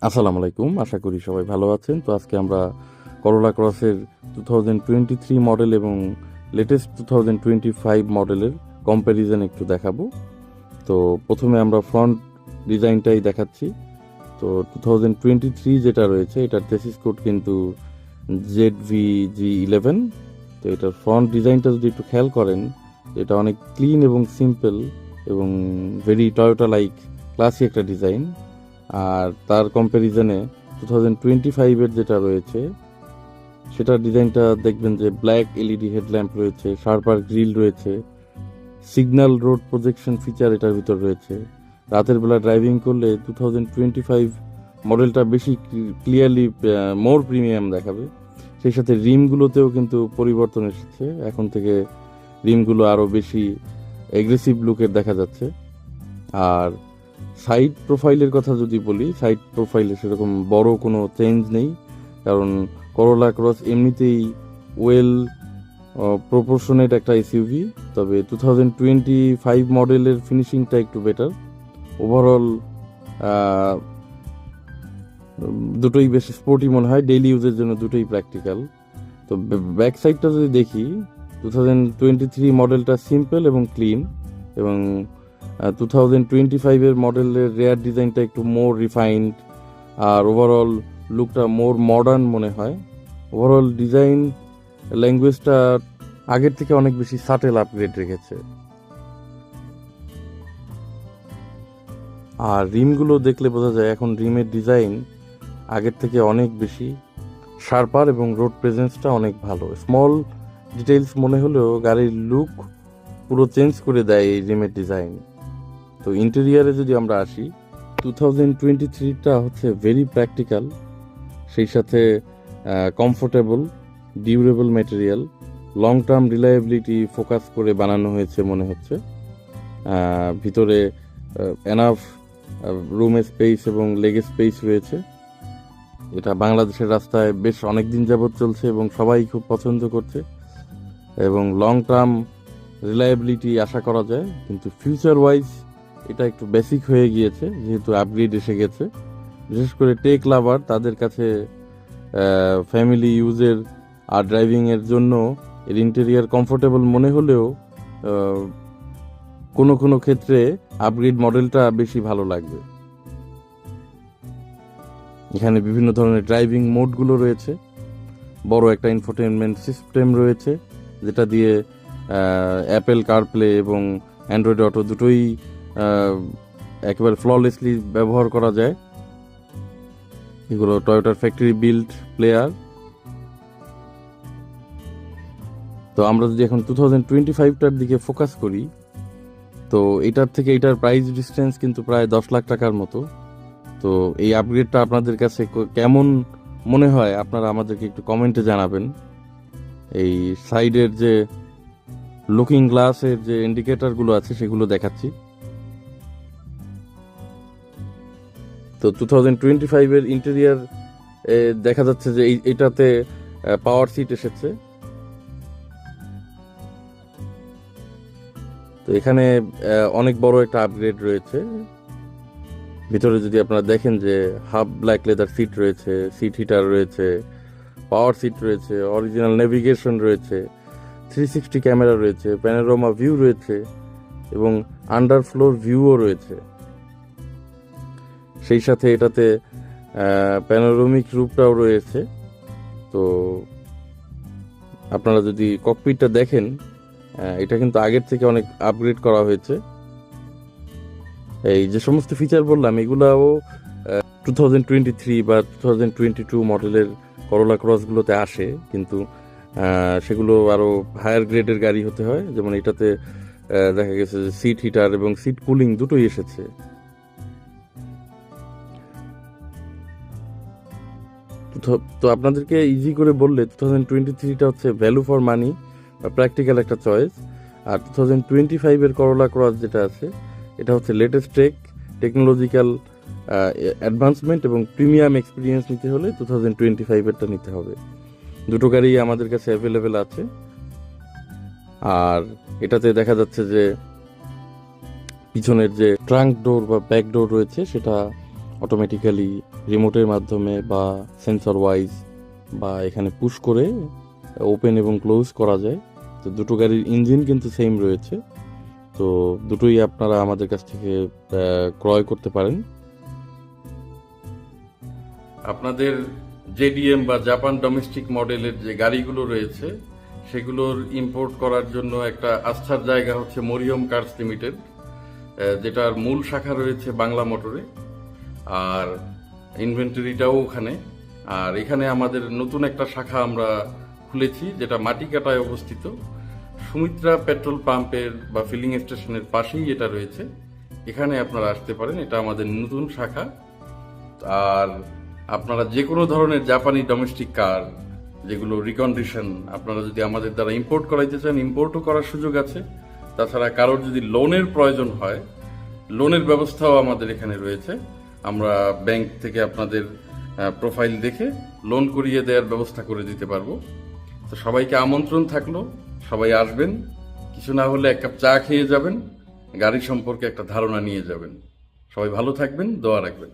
আসসালামু আলাইকুম, আশা করি সবাই ভালো আছেন। তো আজকে আমরা করোলা ক্রসের 2023 মডেল এবং লেটেস্ট 2025 মডেলের কম্প্যারিজন একটু দেখাবো। তো প্রথমে আমরা ফ্রন্ট ডিজাইনটাই দেখাচ্ছি। তো 2023 যেটা রয়েছে এটার চেসিস কোড কিন্তু ZVG11। তো এটার ফ্রন্ট ডিজাইনটা যদি একটু খেয়াল করেন, এটা অনেক ক্লিন এবং সিম্পল এবং ভেরি টয়োটা লাইক ক্লাসি একটা ডিজাইন। আর তার কম্প্যারিজনে 2025-এর যেটা রয়েছে সেটার ডিজাইনটা দেখবেন যে ব্ল্যাক এলইডি হেডল্যাম্প রয়েছে, শার্পার গ্রিল রয়েছে, সিগন্যাল রোড প্রজেকশন ফিচার এটার ভিতর রয়েছে। রাতের বেলা ড্রাইভিং করলে 2025 মডেলটা বেশি ক্লিয়ারলি মোর প্রিমিয়াম দেখাবে। সেই সাথে রিমগুলোতেও কিন্তু পরিবর্তন এসেছে, এখন থেকে রিমগুলো আরও বেশি এগ্রেসিভ লুকের দেখা যাচ্ছে। আর সাইড প্রোফাইলের কথা যদি বলি, সাইড প্রোফাইলে সেরকম বড় কোনো চেঞ্জ নেই, কারণ করোলা ক্রস এমনিতেই ওয়েল প্রপোর্শনেট একটা এসইউভি। তবে 2025 মডেলের ফিনিশিংটা একটু বেটার। ওভারঅল দুটোই বেশ স্পোর্টি মনে হয়, ডেইলি ইউজের জন্য দুটোই প্র্যাকটিক্যাল। তো ব্যাক সাইডটা যদি দেখি, 2023 মডেলটা সিম্পল এবং ক্লিন, এবং 2025-এর মডেলের রেয়ার ডিজাইনটা একটু মোর রিফাইন্ড, আর ওভারঅল লুকটা মোর মডার্ন মনে হয়। ওভারঅল ডিজাইন ল্যাঙ্গুয়েজটা আগের থেকে অনেক বেশি সাটেল আপগ্রেড রেখেছে। আর রিমগুলো দেখলে বোঝা যায় এখন রিমের ডিজাইন আগের থেকে অনেক বেশি শার্পার এবং রোড প্রেজেন্সটা অনেক ভালো। স্মল ডিটেইলস মনে হলেও গাড়ির লুক পুরো চেঞ্জ করে দেয় এই রিমের ডিজাইন। তো ইন্টেরিয়ারে যদি আমরা আসি, 2023টা হচ্ছে ভেরি প্র্যাকটিক্যাল, সেই সাথে comfortable, durable material, long term reliability focus করে বানানো হয়েছে মনে হচ্ছে। ভিতরে এনাফ রুম স্পেস এবং লেগ স্পেস রয়েছে। এটা বাংলাদেশের রাস্তায় বেশ অনেক দিন যাবৎ চলছে এবং সবাই খুব পছন্দ করছে, এবং লং টার্ম রিলায়েবিলিটি আশা করা যায়। কিন্তু ফিউচার ওয়াইজ এটা একটু বেসিক হয়ে গিয়েছে, যেহেতু আপগ্রেড এসে গেছে। বিশেষ করে টেক লাভার তাদের কাছে ফ্যামিলি ইউজের আর ড্রাইভিংয়ের জন্য এর ইন্টেরিয়ার কমফোর্টেবল মনে হলেও কোনো কোনো ক্ষেত্রে আপগ্রেড মডেলটা বেশি ভালো লাগবে। এখানে বিভিন্ন ধরনের ড্রাইভিং মোডগুলো রয়েছে, বড় একটা ইনফোটেনমেন্ট সিস্টেম রয়েছে যেটা দিয়ে অ্যাপেল কারপ্লে এবং অ্যান্ড্রয়েড অটো দুটোই একেবারে ফ্ললেসলি ব্যবহার করা যায়। এগুলো টয়োটার ফ্যাক্টরি বিল্ড প্লেয়ার। তো আমরা যদি এখন 2025টার দিকে ফোকাস করি, তো এটার থেকে এটার প্রাইস ডিস্টেন্স কিন্তু প্রায় 10 লাখ টাকার মতো। তো এই আপগ্রেডটা আপনাদের কাছে কেমন মনে হয় আপনারা আমাদেরকে একটু কমেন্টে জানাবেন। এই সাইডের যে লুকিং গ্লাসের যে ইন্ডিকেটরগুলো আছে সেগুলো দেখাচ্ছি। তো 2025-এর ইন্টেরিয়ার দেখা যাচ্ছে যে এটাতে পাওয়ার সিট এসেছে। তো এখানে অনেক বড় একটা আপগ্রেড রয়েছে। ভিতরে যদি আপনারা দেখেন যে হাফ ব্ল্যাক লেদার সিট রয়েছে, সিট হিটার রয়েছে, পাওয়ার সিট রয়েছে, অরিজিনাল নেভিগেশন রয়েছে, 360 ক্যামেরা রয়েছে, প্যানোরামা ভিউ রয়েছে এবং আন্ডার ফ্লোর ভিউও রয়েছে। সেই সাথে এটাতে প্যানোরামিক রূপটাও রয়েছে। তো আপনারা যদি ককপিটটা দেখেন, এটা কিন্তু আগের থেকে অনেক আপগ্রেড করা হয়েছে। এই যে সমস্ত ফিচার বললাম এগুলাও 2023 বা 2022 মডেলের করোলা ক্রসগুলোতে আসে, কিন্তু সেগুলো আরও হায়ার গ্রেডের গাড়ি হতে হয়। যেমন এটাতে দেখা গেছে যে সিট হিটার এবং সিট কুলিং দুটোই এসেছে। তো আপনাদেরকে ইজি করে বললে 2023টা হচ্ছে ভ্যালু ফর মানি বা প্র্যাকটিক্যাল একটা চয়েস। আর 2025-এর করোলা ক্রস যেটা আছে এটা হচ্ছে লেটেস্ট টেকনোলজিক্যাল অ্যাডভান্সমেন্ট এবং প্রিমিয়াম এক্সপিরিয়েন্স নিতে হলে 2025-এরটা নিতে হবে। দুটো গাড়ি আমাদের কাছে অ্যাভেলেবেল আছে। আর এটাতে দেখা যাচ্ছে যে পিছনের যে ট্রাঙ্ক ডোর বা ব্যাক ডোর রয়েছে সেটা অটোমেটিক্যালি রিমোটের মাধ্যমে বা সেন্সর ওয়াইজ বা এখানে পুশ করে ওপেন এবং ক্লোজ করা যায়। তো দুটো গাড়ির ইঞ্জিন কিন্তু সেম রয়েছে, তো দুটোই আপনারা আমাদের কাছ থেকে ক্রয় করতে পারেন। আপনাদের জেডিএম বা জাপান ডোমেস্টিক মডেলের যে গাড়িগুলো রয়েছে সেগুলোর ইম্পোর্ট করার জন্য একটা আস্থার জায়গা হচ্ছে মরিয়ম কার্স লিমিটেড, যেটার মূল শাখা রয়েছে বাংলা মোটরে, আর ইনভেন্টরিটাও ওখানে। আর এখানে আমাদের নতুন একটা শাখা আমরা খুলেছি যেটা মাটিকাটায় অবস্থিত, সুমিত্রা পেট্রোল পাম্পের বা ফিলিং স্টেশনের পাশেই এটা রয়েছে। এখানে আপনারা আসতে পারেন, এটা আমাদের নতুন শাখা। আর আপনারা যে কোনো ধরনের জাপানি ডোমেস্টিক কার যেগুলো রিকন্ডিশন আপনারা যদি আমাদের দ্বারা ইম্পোর্ট করাইতে চান, ইম্পোর্টও করার সুযোগ আছে। তাছাড়া কারোর যদি লোনের প্রয়োজন হয়, লোনের ব্যবস্থাও আমাদের এখানে রয়েছে। আমরা ব্যাংক থেকে আপনাদের প্রোফাইল দেখে লোন করিয়ে দেওয়ার ব্যবস্থা করে দিতে পারবো। তো সবাইকে আমন্ত্রণ থাকলো, সবাই আসবেন, কিছু না হলে এক কাপ চা খেয়ে যাবেন, গাড়ি সম্পর্কে একটা ধারণা নিয়ে যাবেন। সবাই ভালো থাকবেন, দোয়া রাখবেন।